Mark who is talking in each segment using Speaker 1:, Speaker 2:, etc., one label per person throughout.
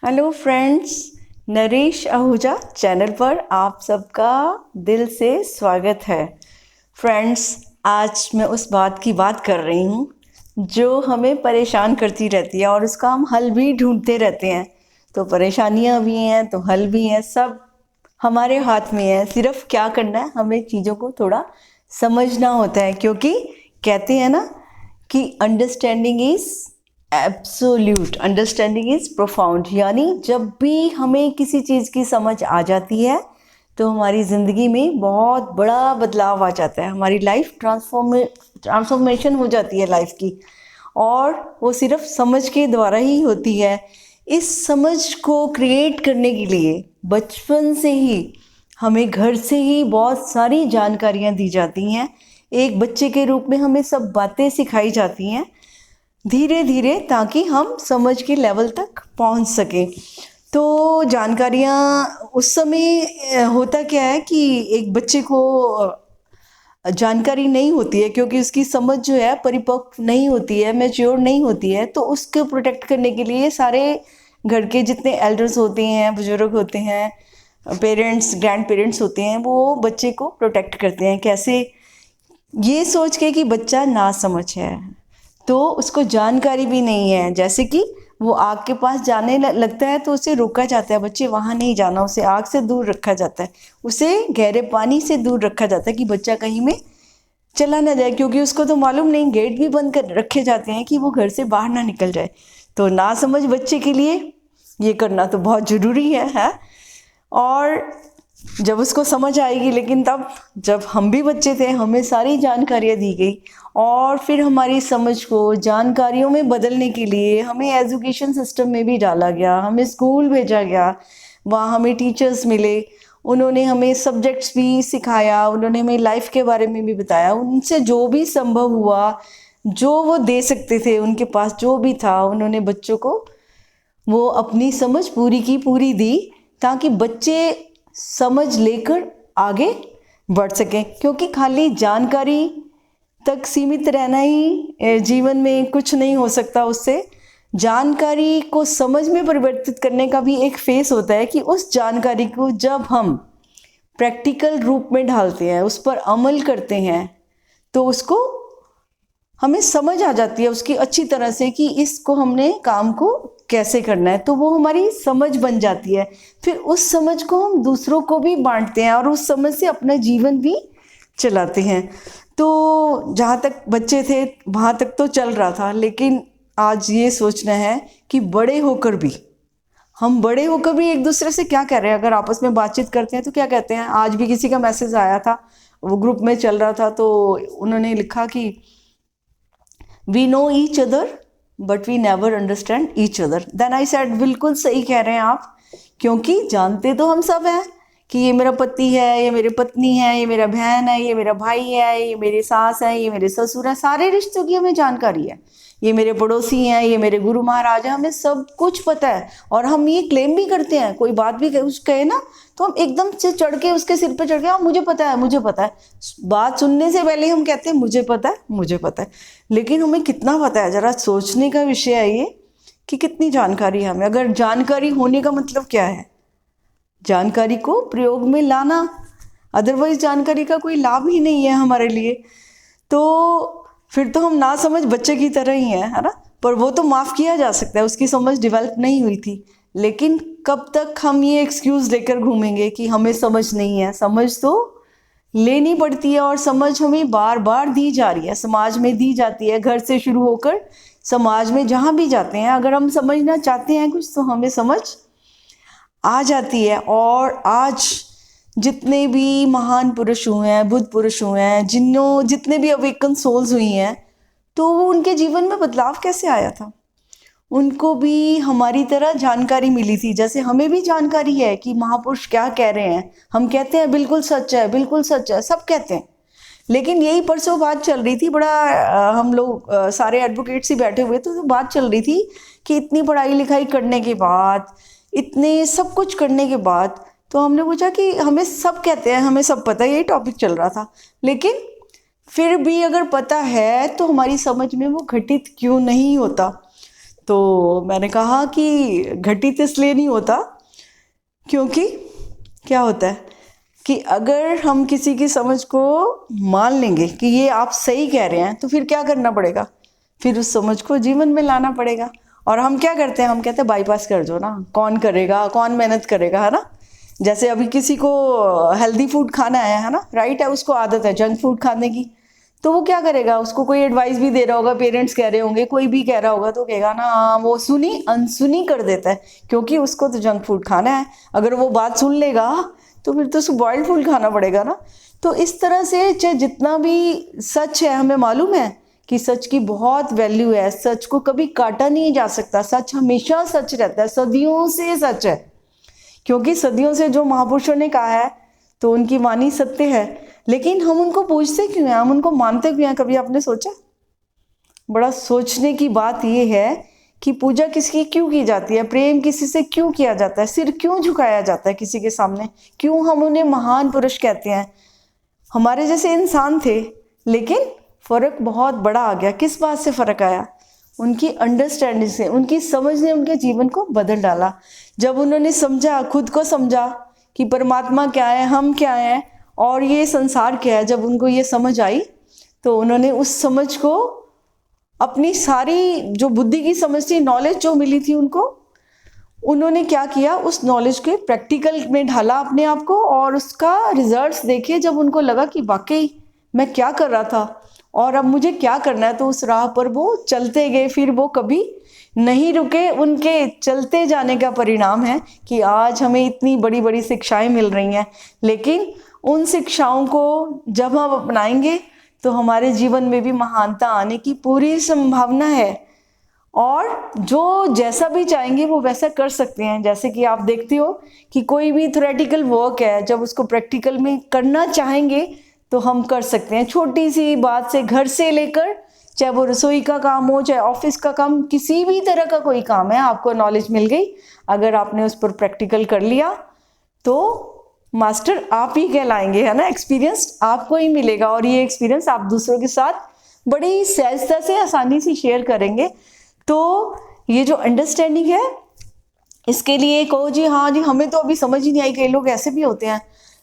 Speaker 1: Hello friends, Naresh Ahuja channel पर आप सबका दिल से स्वागत है। फ्रेंड्स, आज मैं उस बात की बात कर रही हूँ जो हमें परेशान करती रहती है और उसका हम हल भी ढूंढते रहते हैं। तो परेशानियाँ भी हैं तो हल भी हैं, सब हमारे हाथ में है। सिर्फ क्या करना है, हमें चीज़ों को थोड़ा समझना होता है, क्योंकि कहते हैं ना कि understanding is absolute, understanding is profound. यानी जब भी हमें किसी चीज़ की समझ आ जाती है तो हमारी ज़िंदगी में बहुत बड़ा बदलाव आ जाता है, हमारी लाइफ ट्रांसफॉर्मेशन हो जाती है लाइफ की। और वो सिर्फ समझ के द्वारा ही होती है। इस समझ को क्रिएट करने के लिए बचपन से ही हमें घर से ही बहुत सारी जानकारियाँ दी जाती हैं। एक बच्चे के रूप में हमें सब बातें सिखाई जाती हैं धीरे धीरे, ताकि हम समझ के लेवल तक पहुंच सकें। तो जानकारियाँ उस समय होता क्या है कि एक बच्चे को जानकारी नहीं होती है, क्योंकि उसकी समझ जो है परिपक्व नहीं होती है, मैच्योर नहीं होती है। तो उसको प्रोटेक्ट करने के लिए सारे घर के जितने एल्डर्स होते हैं, बुजुर्ग होते हैं, पेरेंट्स, ग्रैंड पेरेंट्स होते हैं, वो बच्चे को प्रोटेक्ट करते हैं। कैसे? ये सोच के कि बच्चा ना समझ है, तो उसको जानकारी भी नहीं है। जैसे कि वो आग के पास जाने लगता है तो उसे रोका जाता है, बच्चे वहाँ नहीं जाना, उसे आग से दूर रखा जाता है, उसे गहरे पानी से दूर रखा जाता है कि बच्चा कहीं में चला ना जाए, क्योंकि उसको तो मालूम नहीं। गेट भी बंद कर रखे जाते हैं कि वो घर से बाहर ना निकल जाए। तो ना समझ बच्चे के लिए ये करना तो बहुत ज़रूरी है? और जब उसको समझ आएगी, लेकिन तब जब हम भी बच्चे थे हमें सारी जानकारियाँ दी गई और फिर हमारी समझ को जानकारियों में बदलने के लिए हमें एजुकेशन सिस्टम में भी डाला गया, हमें स्कूल भेजा गया। वहाँ हमें टीचर्स मिले, उन्होंने हमें सब्जेक्ट्स भी सिखाया, उन्होंने हमें लाइफ के बारे में भी बताया। उनसे जो भी संभव हुआ, जो वो दे सकते थे, उनके पास जो भी था, उन्होंने बच्चों को वो अपनी समझ पूरी की पूरी दी, ताकि बच्चे समझ लेकर आगे बढ़ सकें। क्योंकि खाली जानकारी तक सीमित रहना ही जीवन में कुछ नहीं हो सकता। उससे जानकारी को समझ में परिवर्तित करने का भी एक फेस होता है कि उस जानकारी को जब हम प्रैक्टिकल रूप में ढालते हैं, उस पर अमल करते हैं, तो उसको हमें समझ आ जाती है उसकी अच्छी तरह से कि इसको हमने काम को कैसे करना है। तो वो हमारी समझ बन जाती है। फिर उस समझ को हम दूसरों को भी बांटते हैं और उस समझ से अपना जीवन भी चलाते हैं। तो जहाँ तक बच्चे थे वहाँ तक तो चल रहा था, लेकिन आज ये सोचना है कि हम बड़े होकर भी एक दूसरे से क्या कह रहे हैं। अगर आपस में बातचीत करते हैं तो क्या कहते हैं? आज भी किसी का मैसेज आया था, वो ग्रुप में चल रहा था, तो उन्होंने लिखा कि we know each other but we never understand each other. Then I said, बिल्कुल सही कह रहे हैं आप, क्योंकि जानते तो हम सब हैं कि ये मेरा पति है, ये मेरी पत्नी है, ये मेरा बहन है, ये मेरा भाई है, ये मेरी सास है, ये मेरे ससुर है। सारे रिश्तों की हमें जानकारी है। ये मेरे पड़ोसी हैं, ये मेरे गुरु महाराज हैं, हमें सब कुछ पता है। और हम ये क्लेम भी करते हैं, कोई बात भी कहे ना तो हम एकदम से चढ़ के उसके सिर पे चढ़ के, हाँ मुझे पता है, मुझे पता है। बात सुनने से पहले हम कहते हैं मुझे पता है, मुझे पता है। लेकिन हमें कितना पता है? जरा सोचने का विषय है ये कि कितनी जानकारी है हमें। अगर जानकारी होने का मतलब क्या है? जानकारी को प्रयोग में लाना, अदरवाइज जानकारी का कोई लाभ ही नहीं है हमारे लिए। तो फिर तो हम ना समझ बच्चे की तरह ही है ना? पर वो तो माफ़ किया जा सकता है, उसकी समझ डेवलप नहीं हुई थी। लेकिन कब तक हम ये एक्सक्यूज़ लेकर घूमेंगे कि हमें समझ नहीं है? समझ तो लेनी पड़ती है, और समझ हमें बार बार दी जा रही है, समाज में दी जाती है, घर से शुरू होकर समाज में जहाँ भी जाते हैं। अगर हम समझना चाहते हैं कुछ तो हमें समझ आ जाती है। और आज जितने भी महान पुरुष हुए हैं, बुद्ध पुरुष हुए हैं, जितने भी अवेकन सोल्स हुई हैं, तो वो उनके जीवन में बदलाव कैसे आया था? उनको भी हमारी तरह जानकारी मिली थी, जैसे हमें भी जानकारी है कि महापुरुष क्या कह रहे हैं। हम कहते हैं बिल्कुल सच है, बिल्कुल सच है, सब कहते हैं। लेकिन यही परसों बात चल रही थी, बड़ा हम लोग सारे एडवोकेट्स ही बैठे हुए थे, तो बात चल रही थी कि इतनी पढ़ाई लिखाई करने के बाद, इतने सब कुछ करने के बाद, तो हमने पूछा कि हमें सब कहते हैं, हमें सब पता है, यही टॉपिक चल रहा था। लेकिन फिर भी अगर पता है तो हमारी समझ में वो घटित क्यों नहीं होता? तो मैंने कहा कि घटित इसलिए नहीं होता क्योंकि क्या होता है कि अगर हम किसी की समझ को मान लेंगे कि ये आप सही कह रहे हैं, तो फिर क्या करना पड़ेगा, फिर उस समझ को जीवन में लाना पड़ेगा। और हम क्या करते हैं, हम कहते हैं बाईपास कर दो ना, कौन करेगा, कौन मेहनत करेगा, है ना। जैसे अभी किसी को हेल्दी फूड खाना है ना, राइट है, उसको आदत है जंक फूड खाने की, तो वो क्या करेगा, उसको कोई एडवाइस भी दे रहा होगा, पेरेंट्स कह रहे होंगे, कोई भी कह रहा होगा, तो कहेगा ना हाँ, वो सुनी अनसुनी कर देता है, क्योंकि उसको तो जंक फूड खाना है। अगर वो बात सुन लेगा तो फिर तो उसको बॉइल्ड फूड खाना पड़ेगा ना। तो इस तरह से चाहे जितना भी सच है, हमें मालूम है कि सच की बहुत वैल्यू है, सच को कभी काटा नहीं जा सकता, सच हमेशा सच रहता है, सदियों से सच है, क्योंकि सदियों से जो महापुरुषों ने कहा है तो उनकी वाणी सत्य है। लेकिन हम उनको पूछते क्यों हैं, हम उनको मानते क्यों हैं, कभी आपने सोचा? बड़ा सोचने की बात यह है कि पूजा किसकी क्यों की जाती है, प्रेम किसी से क्यों किया जाता है, सिर क्यों झुकाया जाता है किसी के सामने, क्यों हम उन्हें महान पुरुष कहते हैं। हमारे जैसे इंसान थे, लेकिन फर्क बहुत बड़ा आ गया। किस बात से फर्क आया? उनकी अंडरस्टैंडिंग से, उनकी समझ ने उनके जीवन को बदल डाला। जब उन्होंने समझा, खुद को समझा कि परमात्मा क्या है, हम क्या हैं और ये संसार क्या है, जब उनको ये समझ आई तो उन्होंने उस समझ को अपनी सारी जो बुद्धि की समझ थी, नॉलेज जो मिली थी उनको, उन्होंने क्या किया, उस नॉलेज के प्रैक्टिकल में ढाला अपने आप को, और उसका रिजल्ट्स देखे। जब उनको लगा कि वाकई मैं क्या कर रहा था और अब मुझे क्या करना है, तो उस राह पर वो चलते गए, फिर वो कभी नहीं रुके। उनके चलते जाने का परिणाम है कि आज हमें इतनी बड़ी बड़ी शिक्षाएं मिल रही हैं। लेकिन उन शिक्षाओं को जब हम अपनाएंगे तो हमारे जीवन में भी महानता आने की पूरी संभावना है, और जो जैसा भी चाहेंगे वो वैसा कर सकते हैं। जैसे कि आप देखते हो कि कोई भी थ्योरेटिकल वर्क है, जब उसको प्रैक्टिकल में करना चाहेंगे तो हम कर सकते हैं। छोटी सी बात से, घर से लेकर, चाहे वो रसोई का काम हो, चाहे ऑफिस का काम, किसी भी तरह का कोई काम है, आपको नॉलेज मिल गई, अगर आपने उस पर प्रैक्टिकल कर लिया तो मास्टर आप ही कहलाएंगे, है ना। एक्सपीरियंस आपको ही मिलेगा, और ये एक्सपीरियंस आप दूसरों के साथ बड़ी सहजता से, आसानी से शेयर करेंगे। तो ये जो अंडरस्टैंडिंग है, इसके लिए कहो जी हाँ जी हमें तो अभी समझ ही नहीं आई, कई लोग ऐसे भी होते हैं,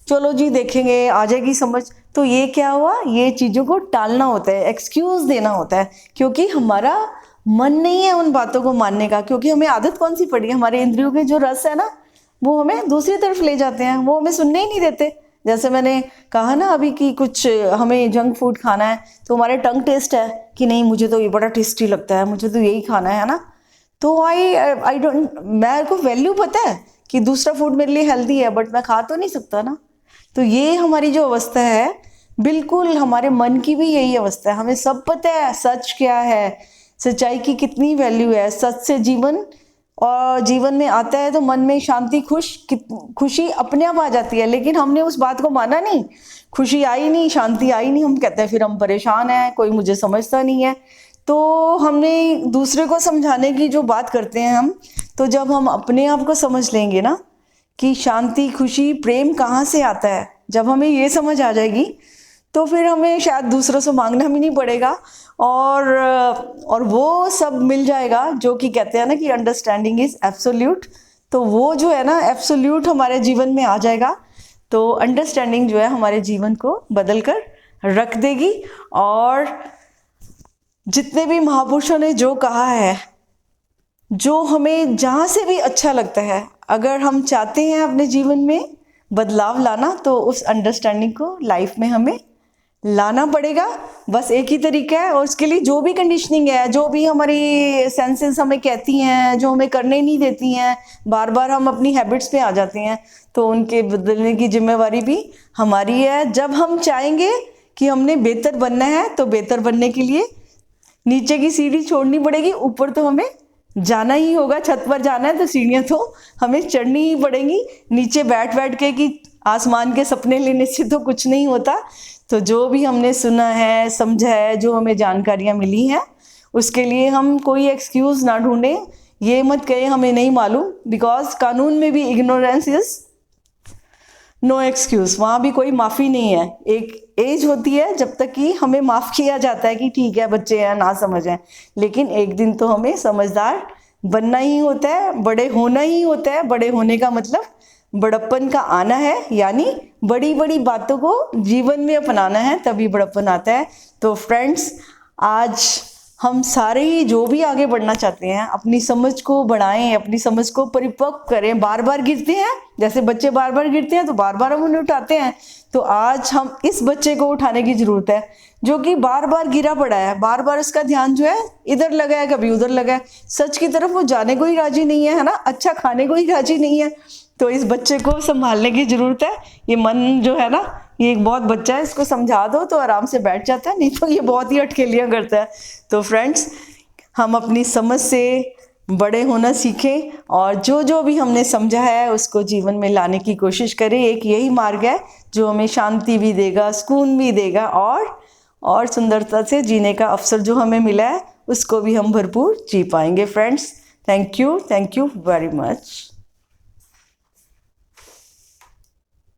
Speaker 1: चलो जी देखेंगे आ जाएगी समझ। तो ये क्या हुआ, ये चीज़ों को टालना होता है, एक्सक्यूज़ देना होता है, क्योंकि हमारा मन नहीं है उन बातों को मानने का। क्योंकि हमें आदत कौन सी पड़ी है, हमारे इंद्रियों के जो रस है ना, वो हमें दूसरी तरफ ले जाते हैं, वो हमें सुनने ही नहीं देते। जैसे मैंने कहा ना अभी कि कुछ हमें जंक फूड खाना है, तो हमारे टंग टेस्ट है कि नहीं मुझे तो ये बड़ा टेस्टी लगता है, मुझे तो यही खाना है ना। तो आई डोंट, मेरे को वैल्यू पता है कि दूसरा फूड मेरे लिए हेल्दी है, बट मैं खा तो नहीं सकता ना। तो ये हमारी जो अवस्था है, बिल्कुल हमारे मन की भी यही अवस्था है। हमें सब पता है सच क्या है, सच्चाई की कितनी वैल्यू है। सच से जीवन और जीवन में आता है तो मन में शांति, खुशी अपने आप आ जाती है। लेकिन हमने उस बात को माना नहीं, खुशी आई नहीं, शांति आई नहीं, हम कहते हैं फिर हम परेशान हैं, कोई मुझे समझता नहीं है। तो हमने दूसरे को समझाने की जो बात करते हैं हम, तो जब हम अपने आप को समझ लेंगे ना कि शांति, खुशी, प्रेम कहाँ से आता है, जब हमें ये समझ आ जाएगी तो फिर हमें शायद दूसरों से मांगना भी नहीं पड़ेगा, और वो सब मिल जाएगा जो कि कहते हैं ना कि अंडरस्टैंडिंग इज एब्सोल्यूट। तो वो जो है ना एब्सोल्यूट हमारे जीवन में आ जाएगा, तो अंडरस्टैंडिंग जो है हमारे जीवन को बदल कर रख देगी। और जितने भी महापुरुषों ने जो कहा है, जो हमें जहाँ से भी अच्छा लगता है, अगर हम चाहते हैं अपने जीवन में बदलाव लाना, तो उस अंडरस्टैंडिंग को लाइफ में हमें लाना पड़ेगा। बस एक ही तरीका है, और उसके लिए जो भी कंडीशनिंग है, जो भी हमारी सेंसेस हमें कहती हैं, जो हमें करने नहीं देती हैं, बार बार हम अपनी हैबिट्स पे आ जाते हैं, तो उनके बदलने की जिम्मेवारी भी हमारी है। जब हम चाहेंगे कि हमने बेहतर बनना है, तो बेहतर बनने के लिए नीचे की सीढ़ी छोड़नी पड़ेगी, ऊपर तो हमें जाना ही होगा। छत पर जाना है तो सीढ़ियाँ तो हमें चढ़नी ही पड़ेंगी। नीचे बैठ बैठ के कि आसमान के सपने लेने से तो कुछ नहीं होता। तो जो भी हमने सुना है, समझा है, जो हमें जानकारियाँ मिली हैं, उसके लिए हम कोई एक्सक्यूज़ ना ढूंढें। ये मत कहें हमें नहीं मालूम, बिकॉज कानून में भी इग्नोरेंस इज नो एक्सक्यूज़, वहाँ भी कोई माफ़ी नहीं है। एक एज होती है जब तक कि हमें माफ़ किया जाता है कि ठीक है बच्चे हैं, ना समझ हैं, लेकिन एक दिन तो हमें समझदार बनना ही होता है, बड़े होना ही होता है। बड़े होने का मतलब बड़प्पन का आना है, यानी बड़ी बड़ी बातों को जीवन में अपनाना है, तभी बड़प्पन आता है। तो फ्रेंड्स, आज हम सारे ही जो भी आगे बढ़ना चाहते हैं अपनी समझ को बढ़ाएं, अपनी समझ को परिपक्व करें। बार बार गिरते हैं, जैसे बच्चे बार बार गिरते हैं तो बार बार हम उन्हें उठाते हैं। तो आज हम इस बच्चे को उठाने की जरूरत है जो कि बार बार गिरा पड़ा है, बार बार उसका ध्यान जो है इधर लगा है, कभी उधर लगा है, सच की तरफ वो जाने को ही राजी नहीं है ना, अच्छा खाने को ही राजी नहीं है। तो इस बच्चे को संभालने की जरूरत है। ये मन जो है ना, ये एक बहुत बच्चा है, इसको समझा दो तो आराम से बैठ जाता है, नहीं तो ये बहुत ही अटखेलियां करता है। तो फ्रेंड्स, हम अपनी समझ से बड़े होना सीखें और जो जो भी हमने समझा है उसको जीवन में लाने की कोशिश करें। एक यही मार्ग है जो हमें शांति भी देगा, सुकून भी देगा और सुंदरता से जीने का अवसर जो हमें मिला है उसको भी हम भरपूर जी पाएंगे। Friends, thank you very much.